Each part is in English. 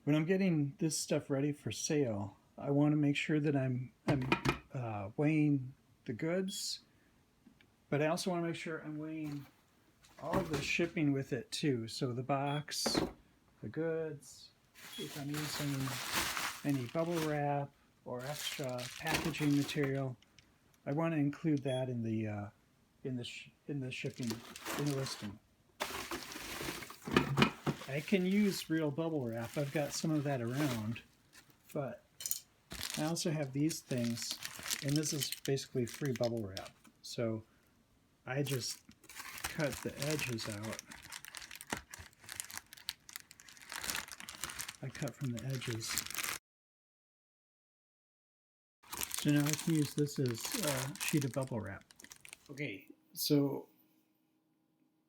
When I'm getting this stuff ready for sale, I want to make sure that I'm weighing the goods, but I also want to make sure I'm weighing all of the shipping with it too. So the box, the goods, if I'm using any bubble wrap or extra packaging material, I want to include that in the shipping in the listing. I can use real bubble wrap. I've got some of that around, but I also have these things, and this is basically free bubble wrap. So I just cut the edges out. I cut from the edges. So now I can use this as a sheet of bubble wrap. Okay, so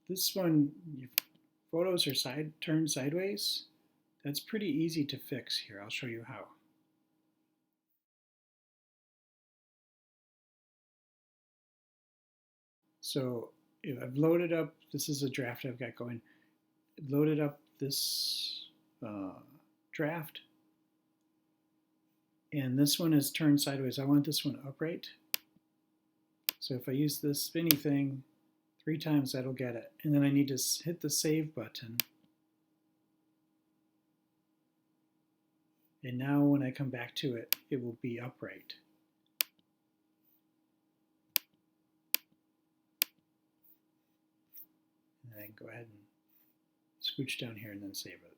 this one, your photos are turned sideways. That's pretty easy to fix here. I'll show you how. So I've loaded up, this is a draft I've got going. I've loaded up this draft, and this one is turned sideways. I want this one upright. So if I use this spinny thing 3 times, that'll get it. And then I need to hit the save button. And now when I come back to it, it will be upright. And then go ahead and scooch down here and then save it.